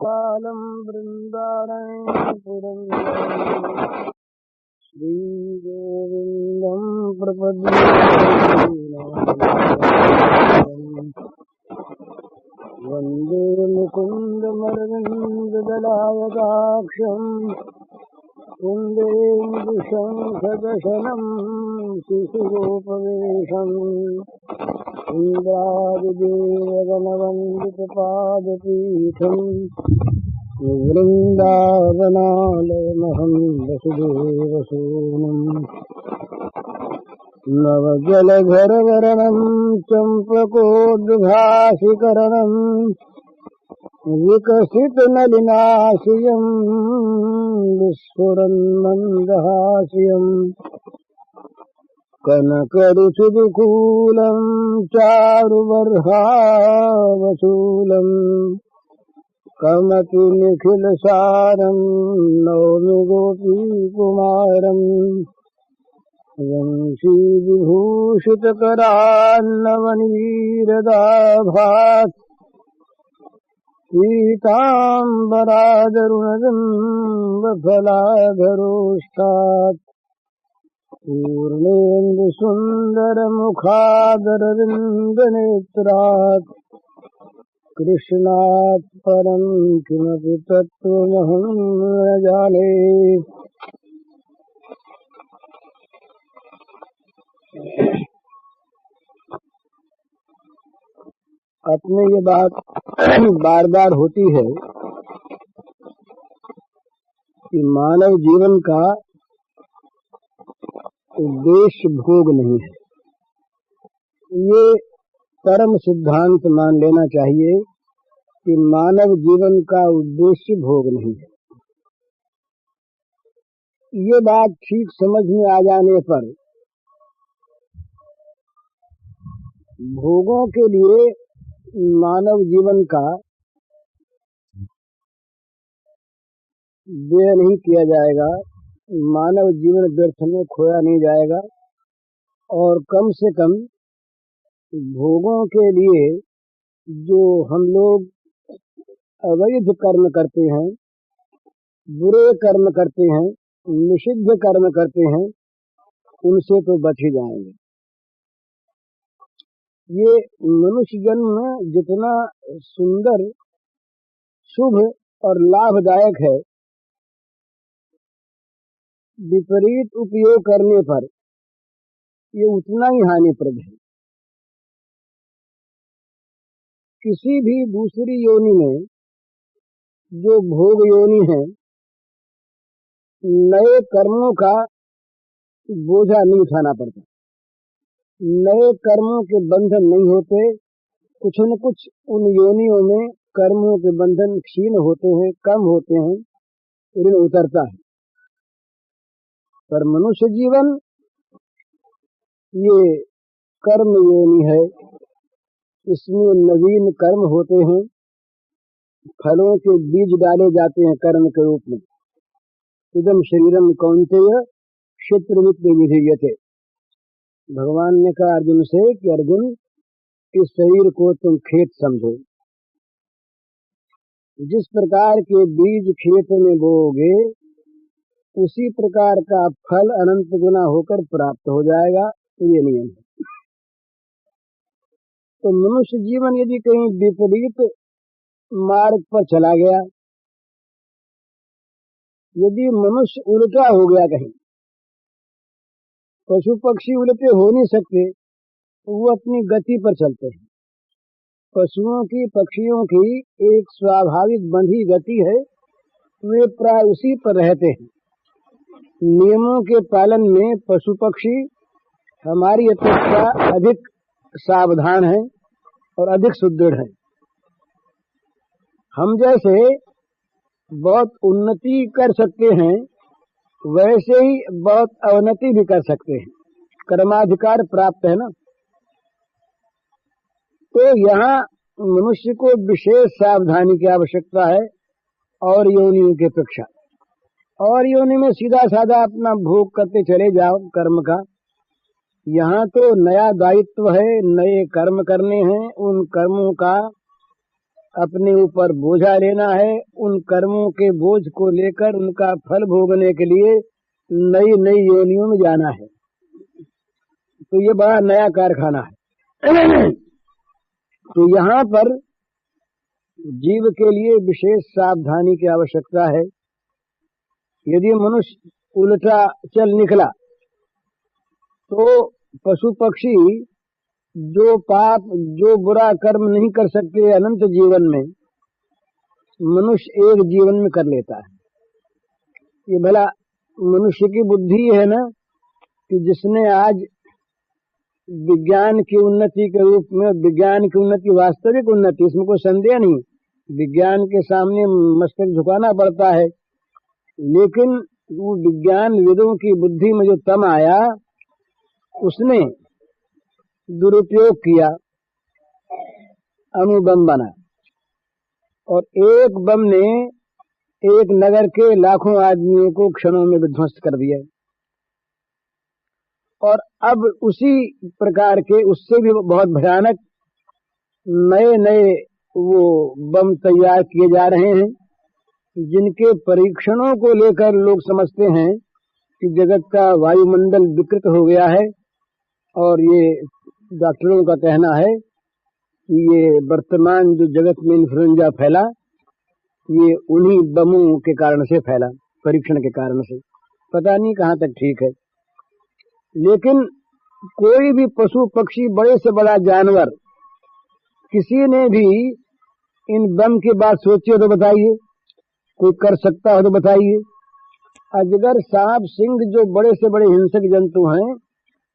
कालम वृंदारण्यपुरं श्री गोविंदम प्रपद्ये वंदे मुकुंदमरविंददलायताक्षं कुंदेन्दुशंखदशनं शिशुरूपवेशम् इन्द्रादिदेवगणवन्दितपादपीठम् वृन्दावनालयमहं वसुदेवसूनुम् नवजलधरवरणं चम्पकोद्भासिकरणं विकसितनलिनाशियं विस्फुरन्मन्दहास्यम् कनकरुचिदुकूलं चारुबर्हावसूलम् कमतिनिखिलसारं नौमि गोपीकुमारम् वंशीविभूषितकरान्नवनीरदाभात् पीताम्बरादरुणबिम्बफलाधरोष्टात् पूर्णेन्दुसुन्दरमुखादरविन्दनेत्रात् कृष्णात् परं किमपि तत्त्वमहं न जाने। अपने ये बात बार बार होती है कि मानव जीवन का उद्देश्य भोग नहीं है। ये परम सिद्धांत मान लेना चाहिए कि मानव जीवन का उद्देश्य भोग नहीं है। ये बात ठीक समझ में आ जाने पर भोगों के लिए मानव जीवन का व्यय नहीं किया जाएगा, मानव जीवन व्यर्थ में खोया नहीं जाएगा और कम से कम भोगों के लिए जो हम लोग अवैध कर्म करते हैं, बुरे कर्म करते हैं, निषिद्ध कर्म करते हैं, उनसे तो बच ही जाएंगे। ये मनुष्य जन्म जितना सुंदर, शुभ और लाभदायक है, विपरीत उपयोग करने पर ये उतना ही हानिप्रद है। किसी भी दूसरी योनि में जो भोग योनि है, नए कर्मों का बोझा नहीं उठाना पड़ता, नए कर्मों के बंधन नहीं होते। कुछ न कुछ उन योनियों में कर्मों के बंधन क्षीण होते हैं, कम होते हैं, ऋण उतरता है। पर मनुष्य जीवन ये कर्म योनि है, इसमें नवीन कर्म होते हैं, फलों के बीज डाले जाते हैं कर्म के रूप में। इदम शरीरम कौन्तेय क्षेत्रमित् विधीयते। भगवान ने कहा अर्जुन से कि अर्जुन, इस शरीर को तुम खेत समझो। जिस प्रकार के बीज खेत में बोओगे उसी प्रकार का फल अनंत गुना होकर प्राप्त हो जाएगा। ये नियम है। तो मनुष्य जीवन यदि कहीं विपरीत मार्ग पर चला गया, यदि मनुष्य उल्टा हो गया, कहीं पशु पक्षी उल्टे हो नहीं सकते, वो अपनी गति पर चलते हैं। पशुओं की, पक्षियों की एक स्वाभाविक बंधी गति है, वे प्राय उसी पर रहते हैं। नियमों के पालन में पशु पक्षी हमारी अपेक्षा अधिक सावधान है और अधिक सुदृढ़ है। हम जैसे बहुत उन्नति कर सकते हैं, वैसे ही बहुत अवनति भी कर सकते हैं। कर्माधिकार प्राप्त है ना। तो यहाँ मनुष्य को विशेष सावधानी की आवश्यकता है और योनियों की अपेक्षा। और योनि में सीधा साधा अपना भोग करते चले जाओ कर्म का। यहाँ तो नया दायित्व है, नए कर्म करने हैं। उन कर्मों का अपने ऊपर बोझा लेना है, उन कर्मों के बोझ को लेकर उनका फल भोगने के लिए नई नई योनियों में जाना है। तो ये बड़ा नया कारखाना है। तो यहाँ पर जीव के लिए विशेष सावधानी की आवश्यकता है। यदि मनुष्य उल्टा चल निकला तो पशु पक्षी जो पाप जो बुरा कर्म नहीं कर सकते अनंत जीवन में, मनुष्य एक जीवन में कर लेता है। ये भला मनुष्य की बुद्धि है ना कि जिसने आज विज्ञान की उन्नति के रूप में, विज्ञान की उन्नति वास्तविक उन्नति, इसमें कोई संदेह नहीं, विज्ञान के सामने मस्तक झुकाना पड़ता है, लेकिन वो विज्ञान विदों की बुद्धि में जो तम आया उसने दुरुपयोग किया, अणुबम बना और एक बम ने एक नगर के लाखों आदमियों को क्षणों में विध्वस्त कर दिया। और अब उसी प्रकार के उससे भी बहुत भयानक नए नए वो बम तैयार किए जा रहे हैं, जिनके परीक्षणों को लेकर लोग समझते हैं कि जगत का वायुमंडल विकृत हो गया है। और ये डॉक्टरों का कहना है कि ये वर्तमान जो जगत में इन्फ्लुएंजा फैला, ये उन्हीं बमों के कारण से फैला, परीक्षण के कारण से। पता नहीं कहाँ तक ठीक है, लेकिन कोई भी पशु पक्षी, बड़े से बड़ा जानवर, किसी ने भी इन बम की बात सोची हो तो बताइए, कोई कर सकता हो तो बताइए। अजगर, सांप, सिंह जो बड़े से बड़े हिंसक जंतु हैं,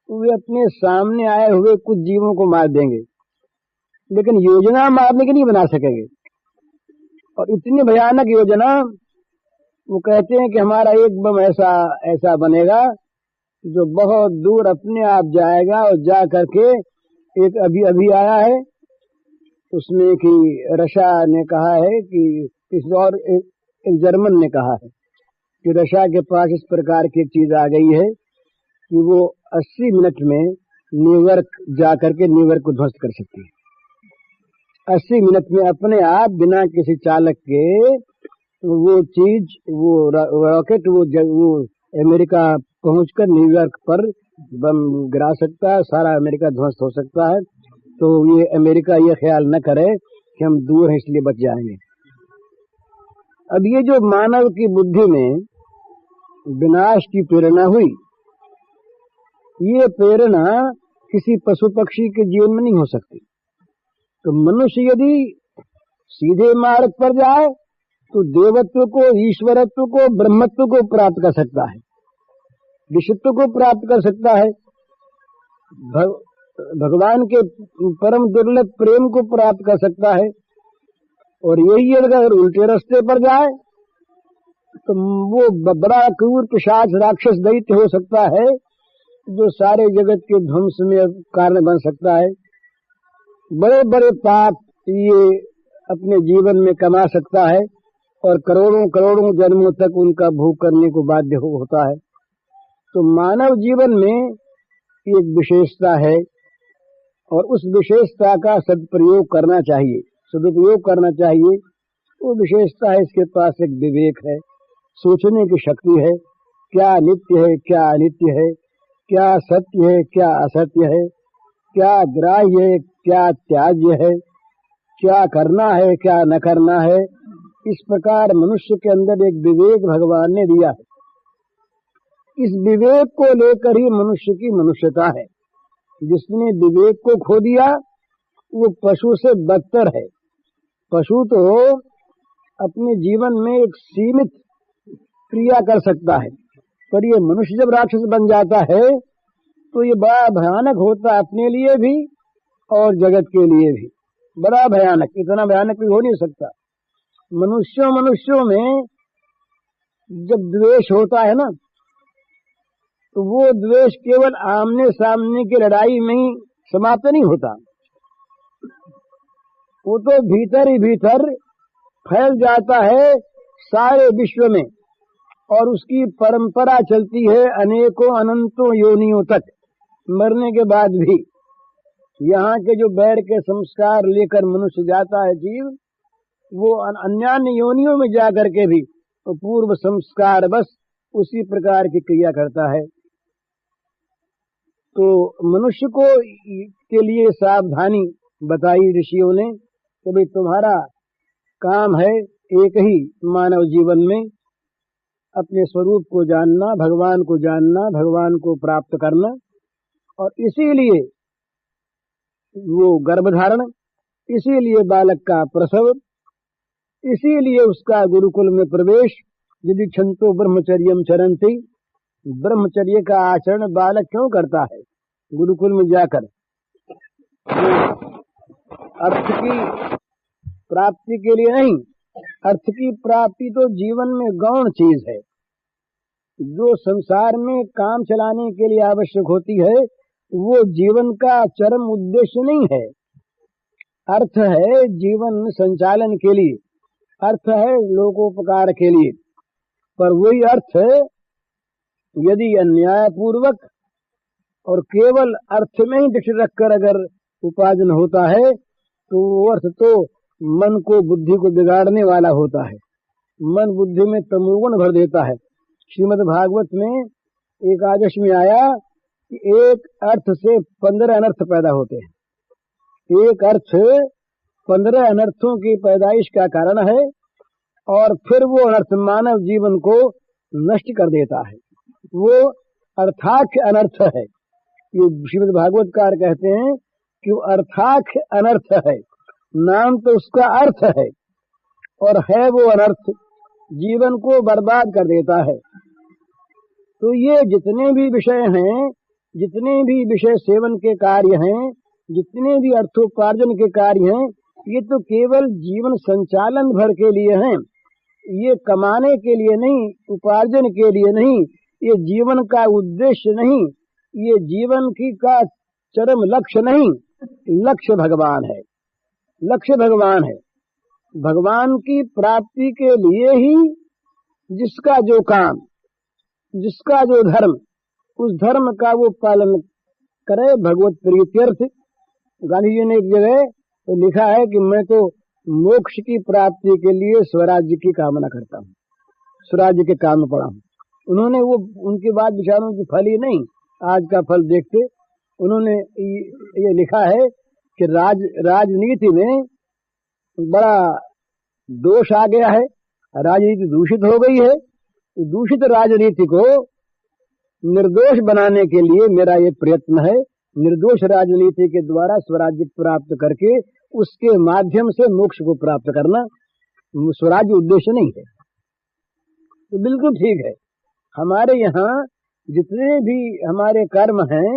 वे अपने सामने आए हुए कुछ जीवों को मार देंगे, लेकिन योजना मारने की नहीं बना सकेंगे। और इतनी भयानक योजना, वो कहते हैं कि हमारा एक बम ऐसा ऐसा बनेगा जो बहुत दूर अपने आप जाएगा। और जा करके एक अभी अभी आया है उसमें कि रशिया ने कहा है कि किसी और एक जर्मन ने कहा है कि रशिया के पास इस प्रकार की एक चीज आ गई है कि वो 80 मिनट में न्यूयॉर्क जाकर के न्यूयॉर्क को ध्वस्त कर सकती है। 80 मिनट में अपने आप बिना किसी चालक के वो चीज, वो रॉकेट, वो अमेरिका पहुंचकर न्यूयॉर्क पर बम गिरा सकता है, सारा अमेरिका ध्वस्त हो सकता है। तो ये अमेरिका ये ख्याल न करे कि हम दूर हैं इसलिए बच जाएंगे। अब ये जो मानव की बुद्धि में विनाश की प्रेरणा हुई, ये प्रेरणा किसी पशु पक्षी के जीवन में नहीं हो सकती। तो मनुष्य यदि सीधे मार्ग पर जाए तो देवत्व को, ईश्वरत्व को, ब्रह्मत्व को प्राप्त कर सकता है, ऋषित्व को प्राप्त कर सकता है, भगवान के परम दुर्लभ प्रेम को प्राप्त कर सकता है। और यही अगर उल्टे रास्ते पर जाए तो वो बड़ा क्रूर पिशाच राक्षस दैत्य हो सकता है, जो सारे जगत के ध्वंस में कारण बन सकता है। बड़े बड़े पाप ये अपने जीवन में कमा सकता है और करोड़ों करोड़ों जन्मों तक उनका भोग करने को बाध्य होता है। तो मानव जीवन में एक विशेषता है और उस विशेषता का सदुपयोग करना चाहिए, सदुपयोग करना चाहिए। वो विशेषता है, इसके पास एक विवेक है, सोचने की शक्ति है, क्या नित्य है, क्या अनित्य है, क्या सत्य है, क्या असत्य है, क्या ग्राह्य है, क्या त्याज्य है, क्या करना है, क्या न करना है। इस प्रकार मनुष्य के अंदर एक विवेक भगवान ने दिया है। इस विवेक को लेकर ही मनुष्य की मनुष्यता है। जिसने विवेक को खो दिया वो पशु से बदतर है। पशु तो अपने जीवन में एक सीमित क्रिया कर सकता है, पर ये मनुष्य जब राक्षस बन जाता है तो ये बड़ा भयानक होता है, अपने लिए भी और जगत के लिए भी बड़ा भयानक। इतना भयानक भी हो नहीं सकता। मनुष्यों में जब द्वेष होता है ना, तो वो द्वेष केवल आमने सामने की लड़ाई में ही समाप्त नहीं होता, वो तो भीतर ही भीतर फैल जाता है सारे विश्व में, और उसकी परंपरा चलती है अनेकों अनंतों योनियों तक। मरने के बाद भी यहाँ के जो बैर के संस्कार लेकर मनुष्य जाता है जीव, वो अन्यान्य योनियों में जाकर के भी तो पूर्व संस्कार बस उसी प्रकार की क्रिया करता है। तो मनुष्य को के लिए सावधानी बताई ऋषियों ने कि भाई तुम्हारा काम है एक ही मानव जीवन में अपने स्वरूप को जानना, भगवान को जानना, भगवान को प्राप्त करना, और इसीलिए वो गर्भधारण, इसीलिए बालक का प्रसव, इसीलिए उसका गुरुकुल में प्रवेश। यदि छंतो ब्रह्मचर्यम चरंती, ब्रह्मचर्य का आचरण बालक क्यों करता है गुरुकुल में जाकर? अर्थ की प्राप्ति के लिए नहीं। अर्थ की प्राप्ति तो जीवन में गौण चीज है, जो संसार में काम चलाने के लिए आवश्यक होती है, वो जीवन का चरम उद्देश्य नहीं है। अर्थ है जीवन संचालन के लिए, अर्थ है लोकोपकार के लिए। पर वही अर्थ यदि अन्यायपूर्वक और केवल अर्थ में ही दृष्टि रखकर अगर उपार्जन होता है, तो वो अर्थ तो मन को, बुद्धि को बिगाड़ने वाला होता है। मन बुद्धि में तमोगुण भर देता है। श्रीमद् भागवत में एकादश में आया कि एक अर्थ से 15 अनर्थ पैदा होते हैं। एक अर्थ 15 अनर्थों की पैदाइश का कारण है, और फिर वो अनर्थ मानव जीवन को नष्ट कर देता है। वो अर्थाख्य अनर्थ है। ये श्रीमद् भागवतकार कहते हैं कि वो अर्थाख्य अनर्थ है। नाम तो उसका अर्थ है, और है वो अनर्थ, जीवन को बर्बाद कर देता है। तो ये जितने भी विषय हैं, जितने भी विषय सेवन के कार्य हैं, जितने भी अर्थोपार्जन के कार्य हैं, ये तो केवल जीवन संचालन भर के लिए हैं। ये कमाने के लिए नहीं, उपार्जन के लिए नहीं, ये जीवन का उद्देश्य नहीं, ये जीवन की का चरम लक्ष्य नहीं। लक्ष्य भगवान है, लक्ष्य भगवान है। भगवान की प्राप्ति के लिए ही जिसका जो काम, जिसका जो धर्म, उस धर्म का वो पालन करे भगवत प्रीत्यर्थ। गांधी जी ने एक जगह तो लिखा है कि मैं तो मोक्ष की प्राप्ति के लिए स्वराज्य की कामना करता हूँ, स्वराज्य के काम में पड़ा हूँ। उन्होंने वो उनके बाद विचारों की फल ही नहीं, आज का फल देखते उन्होंने ये लिखा है कि राजनीति में बड़ा दोष आ गया है, राजनीति दूषित हो गई है। दूषित राजनीति को निर्दोष बनाने के लिए मेरा ये प्रयत्न है, निर्दोष राजनीति के द्वारा स्वराज्य प्राप्त करके उसके माध्यम से मोक्ष को प्राप्त करना। स्वराज्य उद्देश्य नहीं है। तो बिल्कुल ठीक है। हमारे यहाँ जितने भी हमारे कर्म हैं,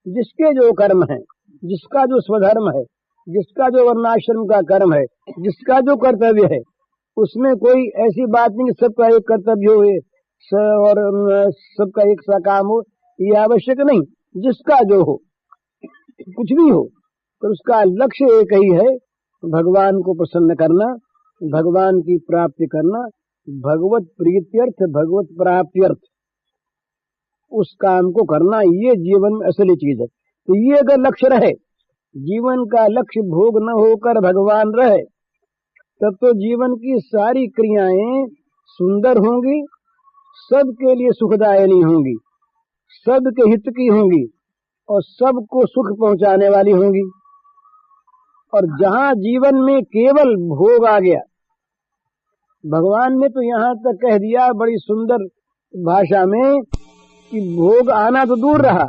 जिसके जो कर्म हैं, जिसका जो स्वधर्म है, जिसका जो वर्णाश्रम का कर्म है, जिसका जो कर्तव्य है, उसमें कोई ऐसी बात नहीं सबका एक कर्तव्य हो और सबका एक सा काम हो, ये आवश्यक नहीं। जिसका जो हो, कुछ भी हो, तो उसका लक्ष्य एक ही है, भगवान को प्रसन्न करना, भगवान की प्राप्ति करना, भगवत प्रीत्यर्थ, भगवत प्राप्त्यर्थ, उस काम को करना। ये जीवन में असली चीज है। तो ये अगर लक्ष्य रहे, जीवन का लक्ष्य भोग न होकर भगवान रहे, तब तो जीवन की सारी क्रियाएं सुंदर होंगी, सबके लिए सुखदायिनी होंगी, सबके हित की होंगी, और सबको सुख पहुंचाने वाली होंगी। और जहां जीवन में केवल भोग आ गया, भगवान ने तो यहां तक कह दिया बड़ी सुंदर भाषा में कि भोग आना तो दूर रहा,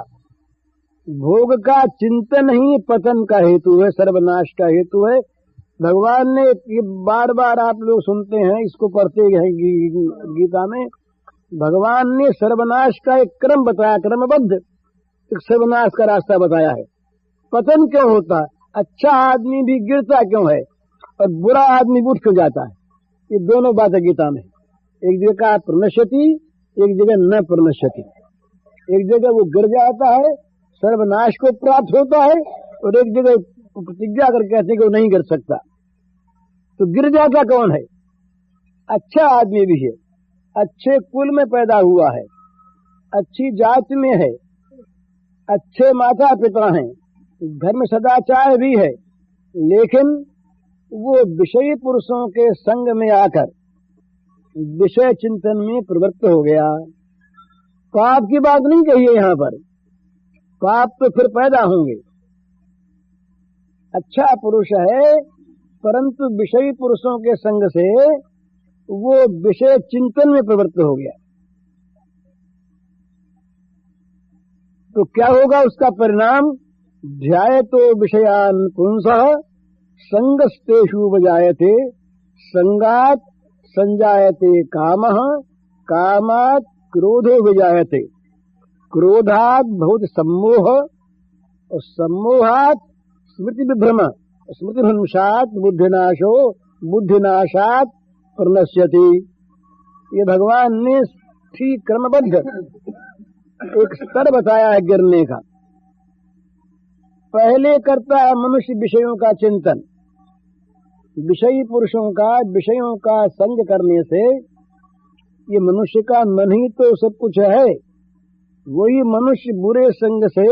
भोग का चिंतन ही पतन का हेतु है, सर्वनाश का हेतु है। भगवान ने ये बार बार आप लोग सुनते हैं, इसको पढ़ते हैं गीता में, भगवान ने सर्वनाश का एक क्रम बताया, क्रमबद्ध एक सर्वनाश का रास्ता बताया है। पतन क्यों होता है, अच्छा आदमी भी गिरता क्यों है, और बुरा आदमी उठ क्यों जाता है, ये दोनों बातें गीता में। एक जगह प्रणश्यति, एक जगह न प्रणश्यति। एक जगह वो गिर जाता है, सर्वनाश को प्राप्त होता है, और एक जगह प्रतिज्ञा कर कहते कि वो नहीं गिर सकता। तो गिर जाता कौन है? अच्छा आदमी भी है, अच्छे कुल में पैदा हुआ है, अच्छी जाति में है, अच्छे माता पिता हैं, घर में सदाचार भी है, लेकिन वो विषयी पुरुषों के संग में आकर विषय चिंतन में प्रवृत्त हो गया। पाप की बात नहीं कही है यहाँ पर, पाप तो फिर पैदा होंगे। अच्छा पुरुष है, परंतु विषयी पुरुषों के संग से वो विषय चिंतन में प्रवृत्त हो गया, तो क्या होगा उसका परिणाम? ध्यायतो विषयान् पुंसः संगस्तेषु उपजायते, संगात संजायते कामः, कामात् क्रोधो विजायते, क्रोधात् भवति सम्मोह, और सम्मोहात् स्मृति विभ्रम, स्मृति भ्रंशात् बुद्धिनाशो, बुद्धिनाशात् प्रणश्यति। ये भगवान ने ठीक क्रमबद्ध एक स्तर बताया है गिरने का। पहले करता है मनुष्य विषयों का चिंतन, विषयी पुरुषों का, विषयों का संग करने से ये मनुष्य का मन ही तो सब कुछ है। वही मनुष्य बुरे संग से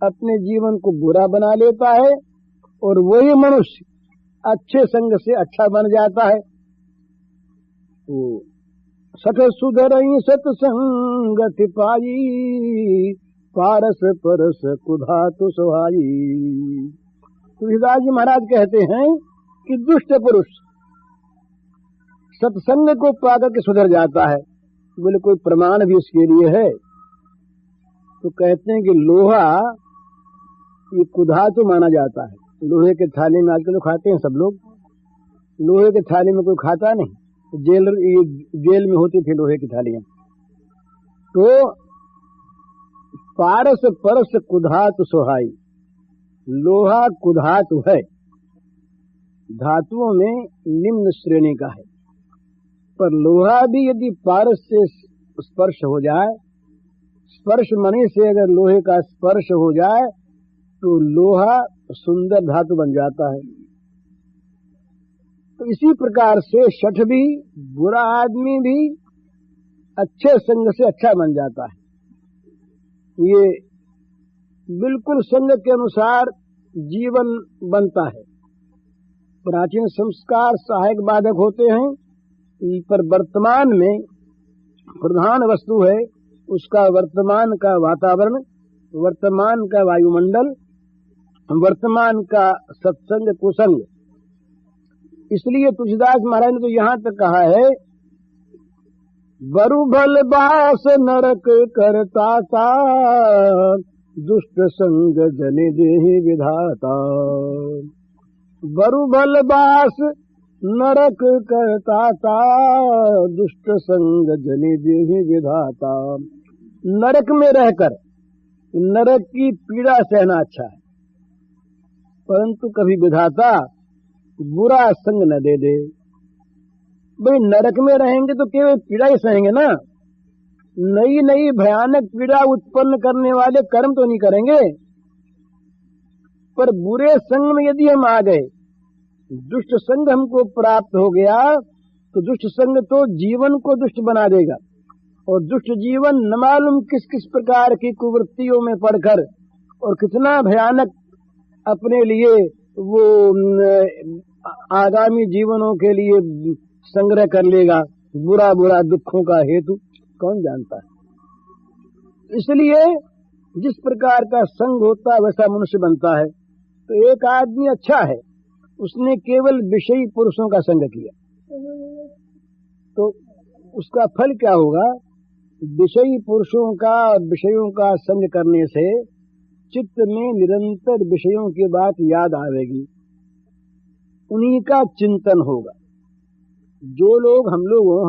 अपने जीवन को बुरा बना लेता है, और वही मनुष्य अच्छे संग से अच्छा बन जाता है। तो सठ सुधरई सत्संगति पाई, पारस परस कुधातु सुहाई। तुलसीदास जी महाराज कहते हैं कि दुष्ट पुरुष सत्संग को पाकर के सुधर जाता है। बोले कोई प्रमाण भी इसके लिए है? तो कहते हैं कि लोहा ये कुधातु माना जाता है। लोहे के थाली में आजकल तो खाते हैं सब लोग, लोहे के थाली में कोई खाता नहीं। जेल में होती थी लोहे की थालियां। तो पारस परस कुधातु सुहाई, लोहा कुधातु है, धातुओं में निम्न श्रेणी का है, पर लोहा भी यदि पारस से स्पर्श हो जाए, स्पर्श मणि से अगर लोहे का स्पर्श हो जाए तो लोहा सुंदर धातु बन जाता है। तो इसी प्रकार से शठ भी, बुरा आदमी भी अच्छे संग से अच्छा बन जाता है। ये बिल्कुल संग के अनुसार जीवन बनता है। प्राचीन संस्कार सहायक बाधक होते हैं, पर वर्तमान में प्रधान वस्तु है उसका वर्तमान का वातावरण, वर्तमान का वायुमंडल, वर्तमान का सत्संग कुसंग। इसलिए तुलसीदास महाराज ने तो यहाँ तक कहा है, बरु भल बास नरक करता ता, दुष्ट संग जनि देहि विधाता। बरु भल बास नरक करता ता, दुष्ट संग जनि देहि विधाता। नरक में रहकर नरक की पीड़ा सहना अच्छा है, परंतु कभी विधाता बुरा संग न दे दे। भाई नरक में रहेंगे तो केवल पीड़ा ही सहेंगे ना, नई नई भयानक पीड़ा उत्पन्न करने वाले कर्म तो नहीं करेंगे। पर बुरे संग में यदि हम आ गए, दुष्ट संग हमको प्राप्त हो गया, तो दुष्ट संग तो जीवन को दुष्ट बना देगा, और दुष्ट जीवन न मालूम किस किस प्रकार की कुवृत्तियों में पड़कर और कितना भयानक अपने लिए वो आगामी जीवनों के लिए संग्रह कर लेगा। बुरा बुरा दुखों का हेतु कौन जानता है। इसलिए जिस प्रकार का संग होता है वैसा मनुष्य बनता है। तो एक आदमी अच्छा है, उसने केवल विषयी पुरुषों का संग किया, तो उसका फल क्या होगा? विषयी पुरुषों का और विषयों का संग करने से चित्त में निरंतर विषयों की बात याद आवेगी, उन्हीं का चिंतन होगा। जो लोग हम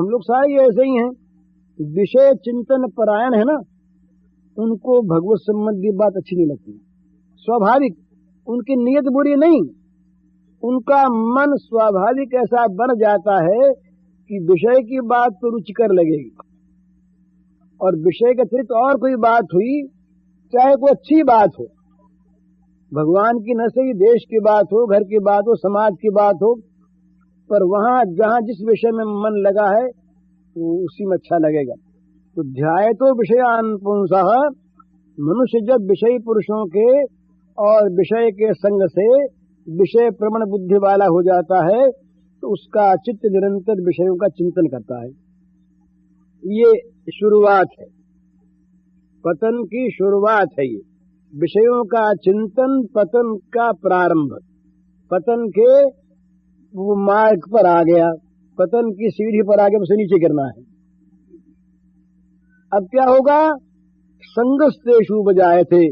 लोग सारे ऐसे ही हैं, विषय चिंतन परायण है ना, उनको भगवत संबंधी बात अच्छी नहीं लगती। स्वाभाविक, उनकी नीयत बुरी नहीं, उनका मन स्वाभाविक ऐसा बन जाता है कि विषय की बात तो रुचिकर लगेगी, और विषय के अतिरिक्त और कोई बात हुई, चाहे कोई अच्छी बात हो, भगवान की न सही देश की बात हो, घर की बात हो, समाज की बात हो, पर वहां जहां जिस विषय में मन लगा है वो उसी में अच्छा लगेगा। तो ध्यायतो विषयान् पुंसः, मनुष्य जब विषयी पुरुषों के और विषय के संग से विषय प्रवण बुद्धि वाला हो जाता है तो उसका चित्त निरंतर विषयों का चिंतन करता है। ये शुरुआत है, पतन की शुरुआत है। ये विषयों का चिंतन पतन का प्रारंभ, पतन के वो मार्ग पर आ गया, पतन की सीढ़ी पर आगे उसे नीचे गिरना है। अब क्या होगा? संगस्तेषु बजायते,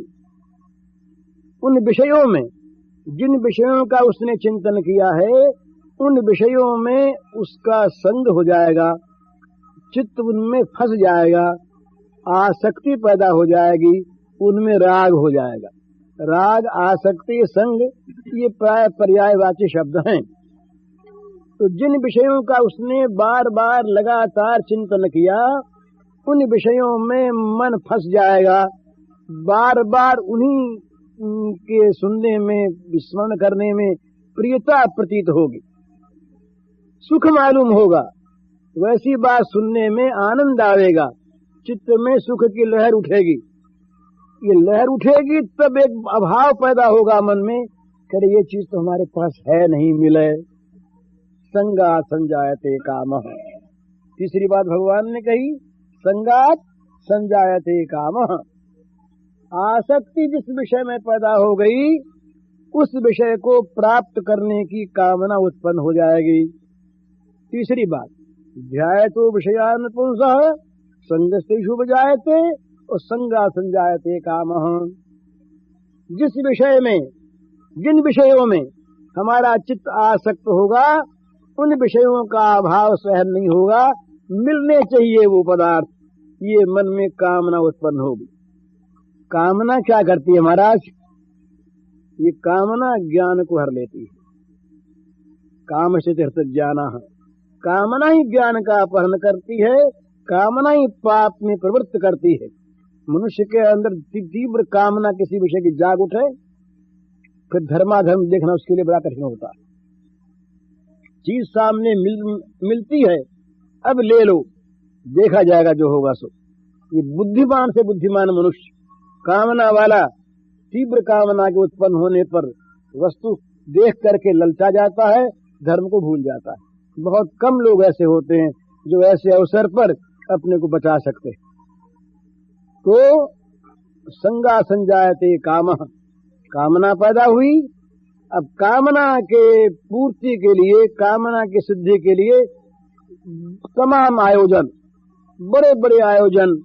उन विषयों में, जिन विषयों का उसने चिंतन किया है उन विषयों में उसका संग हो जाएगा, चित्त उनमें फंस जाएगा, आसक्ति पैदा हो जाएगी, उनमें राग हो जाएगा। राग, आसक्ति, संग ये प्राय पर्यायवाची शब्द हैं। तो जिन विषयों का उसने बार बार लगातार चिंतन किया उन विषयों में मन फंस जाएगा, बार बार उन्हीं के सुनने में, स्मरण करने में प्रियता प्रतीत होगी, सुख मालूम होगा, वैसी बात सुनने में आनंद आवेगा, चित्त में सुख की लहर उठेगी। ये लहर उठेगी तब एक अभाव पैदा होगा मन में, करे ये चीज तो हमारे पास है, नहीं मिले। संगात संजायते कामः। तीसरी बात भगवान ने कही, संगात संजायते कामः। आसक्ति जिस विषय में पैदा हो गई उस विषय को प्राप्त करने की कामना उत्पन्न हो जाएगी। तीसरी बात, ध्यायतो विषयान पुंसः संगस्तेषु बजायते और संगा संजायते कामः। जिस विषय में, जिन विषयों में हमारा चित्त आसक्त होगा उन विषयों का अभाव सहन नहीं होगा, मिलने चाहिए वो पदार्थ, ये मन में कामना उत्पन्न होगी। कामना क्या करती है महाराज? ये कामना ज्ञान को हर लेती है। काम से तीर्थ ज्ञान, कामना ही ज्ञान का अपहरण करती है, कामना ही पाप में प्रवृत्त करती है। मनुष्य के अंदर तीव्र कामना किसी विषय की जाग उठे, फिर धर्माधर्म देखना उसके लिए बड़ा कठिन होता है। चीज सामने मिलती है, अब ले लो, देखा जाएगा जो होगा सो। ये बुद्धिमान से बुद्धिमान मनुष्य कामना वाला, तीव्र कामना के उत्पन्न होने पर वस्तु देख करके ललचा जाता है, धर्म को भूल जाता है। बहुत कम लोग ऐसे होते हैं जो ऐसे अवसर पर अपने को बचा सकते हैं। तो संगा संजायते कामः, कामना पैदा हुई। अब कामना के पूर्ति के लिए, कामना की सिद्धि के लिए तमाम आयोजन, बड़े बड़े आयोजन,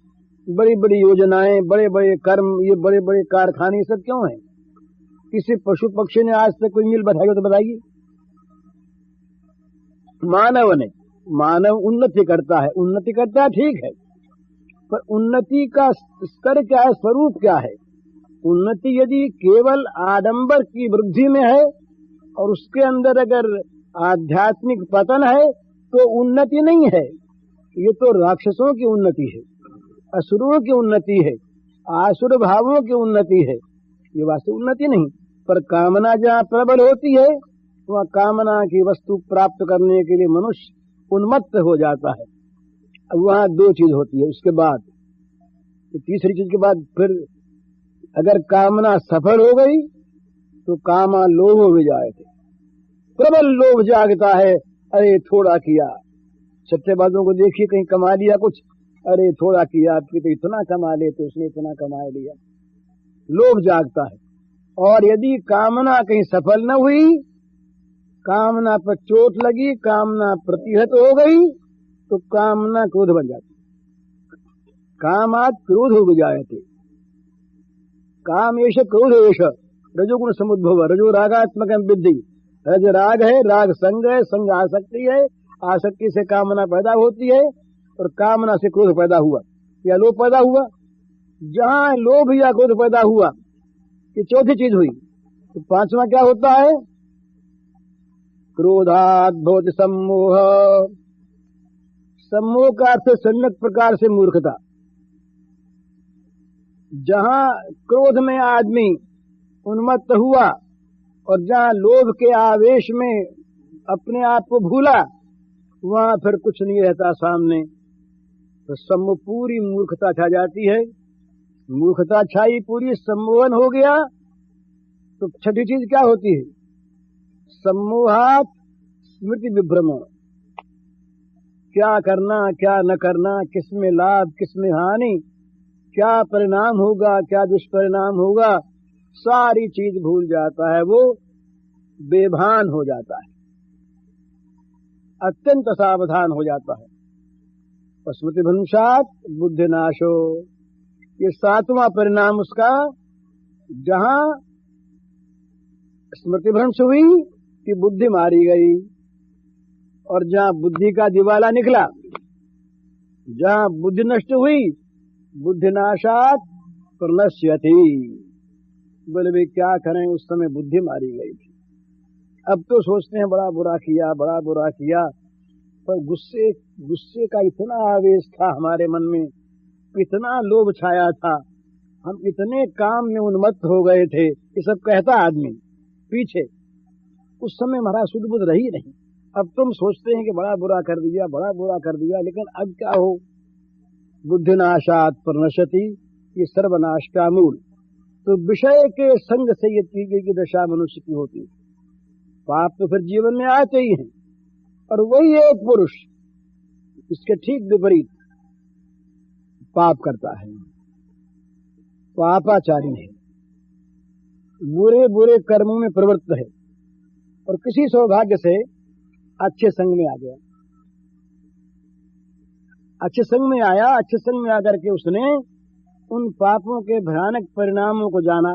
बड़ी बड़ी योजनाएं, बड़े बड़े कर्म, ये बड़े बड़े कारखाने सब क्यों हैं? किसी पशु पक्षी ने आज तक कोई मिल बताई तो बताइए? मानव ने, मानव उन्नति करता है, उन्नति करता है ठीक है, पर उन्नति का स्तर क्या है, स्वरूप क्या है? उन्नति यदि केवल आडंबर की वृद्धि में है और उसके अंदर अगर आध्यात्मिक पतन है तो उन्नति नहीं है। ये तो राक्षसों की उन्नति है, असुरों की उन्नति है, आसुर भावों की उन्नति है, ये वास्तव उन्नति नहीं। पर कामना जहाँ प्रबल होती है वहाँ कामना की वस्तु प्राप्त करने के लिए मनुष्य उन्मत्त हो जाता है। अब वहाँ दो चीज होती है, उसके बाद तीसरी चीज के बाद फिर अगर कामना सफल हो गई तो कामा लोभ हो जाए थे, प्रबल लोभ जागता है, अरे थोड़ा किया। सट्टेबाजों को देखिए, कहीं कमा लिया कुछ, अरे थोड़ा किया, आपकी तो इतना कमा लेते, उसने इतना कमा लिया, लोभ जागता है। और यदि कामना कहीं सफल न हुई, कामना पर चोट लगी, कामना प्रतिहत हो गई, तो कामना क्रोध बन जाती। कामात् क्रोध हो जाए थे, काम एष क्रोध एष रजोगुण समुद्भव, रजो रागात्मक विद्धि। रज राग है, राग संग है, संग आसक्ति है, आसक्ति से कामना पैदा होती है और कामना से क्रोध पैदा हुआ या लोभ पैदा हुआ। जहां लोभ या क्रोध पैदा हुआ, ये चौथी चीज हुई। तो पांचवा क्या होता है? क्रोधात् भवति सम्मोह। सम्मोह का अर्थ सम्यक प्रकार से मूर्खता। जहां क्रोध में आदमी उन्मत्त हुआ और जहां लोभ के आवेश में अपने आप को भूला, वहां फिर कुछ नहीं रहता सामने, तो सम्मोह, पूरी मूर्खता छा जाती है। मूर्खता छाई, पूरी सम्मोहन हो गया। तो छठी चीज क्या होती है? सम्मोहात स्मृति विभ्रमो, क्या करना क्या न करना, किसमें लाभ किसमें हानि, क्या परिणाम होगा क्या दुष्परिणाम होगा, सारी चीज भूल जाता है, वो बेभान हो जाता है, अत्यंत सावधान हो जाता है। स्मृति भ्रंशात बुद्धिनाशो, ये सातवां परिणाम उसका, जहां स्मृति भ्रंश हुई कि बुद्धि मारी गई, और जहां बुद्धि का दिवाला निकला, जहां बुद्धि नष्ट हुई, बुद्धिनाशात प्रणश्यति। बोले भाई क्या करें, उस समय बुद्धि मारी गई थी, अब तो सोचते हैं बड़ा बुरा किया बड़ा बुरा किया, पर गुस्से का इतना आवेश था हमारे मन में, इतना लोभ छाया था, हम इतने काम में उन्मत्त हो गए थे, ये सब कहता आदमी पीछे, उस समय हमारा सुध बुध रही नहीं। अब तुम सोचते हैं कि बड़ा बुरा कर दिया बड़ा बुरा कर दिया, लेकिन अब क्या हो, बुद्धिनाशात प्रणश्यति, ये सर्वनाश का मूल। तो विषय के संग से ये तीगे की दशा मनुष्य की होती है। पाप तो फिर जीवन में आते ही हैं, और वही एक पुरुष इसके ठीक विपरीत पाप करता है, पापाचारी है, बुरे बुरे कर्मों में प्रवृत्त है, और किसी सौभाग्य से अच्छे संग में आ गया, अच्छे संग में आया, अच्छे संग में आकर के उसने उन पापों के भयानक परिणामों को जाना,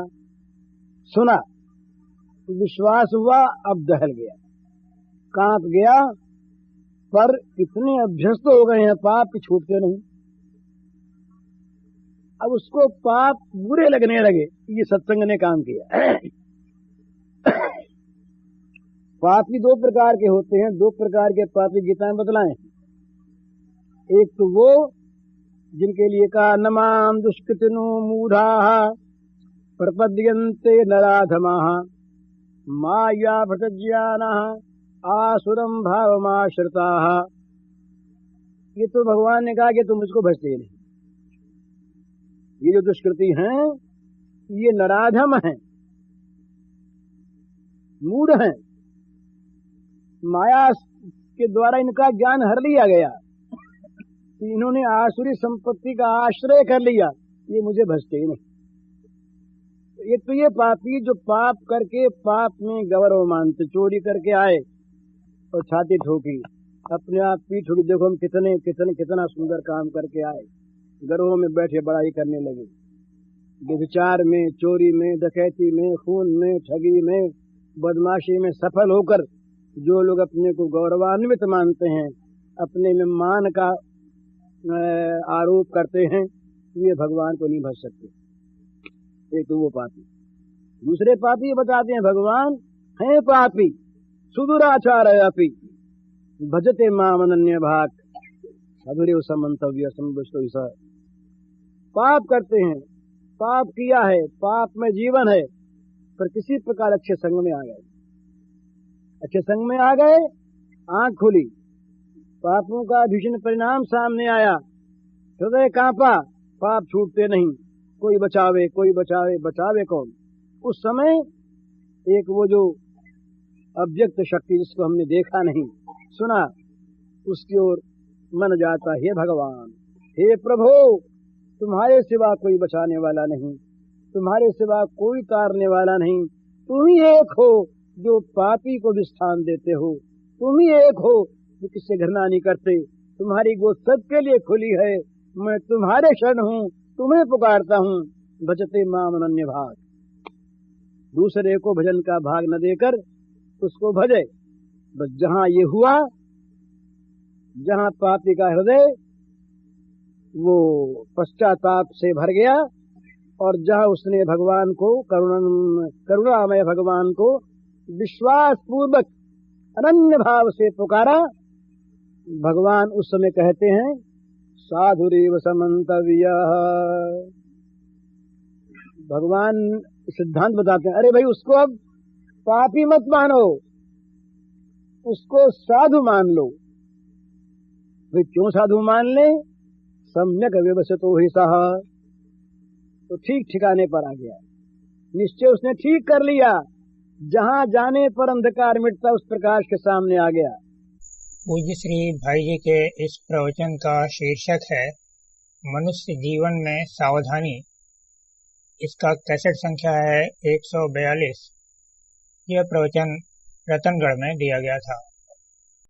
सुना, विश्वास हुआ, अब दहल गया, कांप गया, पर इतने अभ्यस्त हो गए हैं पाप की छूटते नहीं। अब उसको पाप बुरे लगने लगे, ये सत्संग ने काम किया। पापी दो प्रकार के होते हैं, दो प्रकार के पापी गीता में बतलाए। एक तो वो जिनके लिए कहा नमाम दुष्कृतिनो मूढ़ाः प्रपद्यन्ते नराधमाः माया भटज्ञानाः आसुरम भावमाश्रिताः। ये तो भगवान ने कहा कि तुम इसको भजते नहीं, ये जो दुष्कृति हैं ये नराधम हैं, मूढ़ हैं, माया के द्वारा इनका ज्ञान हर लिया गया, इन्होंने आसुरी संपत्ति का आश्रय कर लिया, ये मुझे भजते ही नहीं। एक तो ये पापी जो पाप करके पाप में गौरव मानते, चोरी करके आए और छाती ठोकी, अपने आप पीठ ठोकी, देखो हम कितना सुंदर काम करके आए, घरों में बैठे बड़ाई करने लगे, व्यभिचार में, चोरी में, डकैती में, खून में, ठगी में, बदमाशी में सफल होकर जो लोग अपने को गौरवान्वित मानते हैं, अपने में मान का आरोप करते हैं, ये भगवान को नहीं भज सकते। एक तो वो पापी। दूसरे पापी बताते हैं भगवान है पापी सुदुराचार अपि भजते माम अनन्य भाग अभिरेव समन्तव्य संबुष्टो। पाप करते हैं, पाप किया है, पाप में जीवन है, पर किसी प्रकार अच्छे संग में आ गए, अच्छे संग में आ गए, आंख खुली, पापों का भीषण परिणाम सामने आया, हृदय कांपा, पाप छूटते नहीं, कोई बचावे कोई बचावे, बचावे कौन। उस समय एक वो जो अव्यक्त शक्ति जिसको हमने देखा नहीं सुना, उसकी ओर मन जाता, हे भगवान, हे प्रभु, तुम्हारे सिवा कोई बचाने वाला नहीं, तुम्हारे सिवा कोई तारने वाला नहीं, तुम ही एक हो जो पापी को भी स्थान देते हो, तुम ही एक हो जो किससे घृणा नहीं करते, तुम्हारी गोद सबके लिए खुली है, मैं तुम्हारे शरण हूँ, तुम्हें पुकारता हूँ, भजते माम अनन्य भाग। दूसरे को भजन का भाग न देकर उसको भजे। बस जहां ये हुआ, जहां पापी का हृदय वो पश्चाताप से भर गया, और जहां उसने भगवान को करुणामय भगवान को विश्वास पूर्वक अनन्य भाव से पुकारा, भगवान उस समय कहते हैं साधुरेव समन्तव्यः। भगवान सिद्धांत बताते हैं, अरे भाई उसको अब पापी मत मानो, उसको साधु मान लो। भाई क्यों साधु मान ले? सम्यक व्यवसितो हि सः, तो ठीक ठिकाने पर आ गया, निश्चय उसने ठीक कर लिया जहाँ जाने पर अंधकार मिटता उस प्रकाश के सामने आ गया। पूज्य श्री भाई जी के इस प्रवचन का शीर्षक है मनुष्य जीवन में सावधानी। इसका कैसेट संख्या है 142। यह प्रवचन रतनगढ़ में दिया गया था।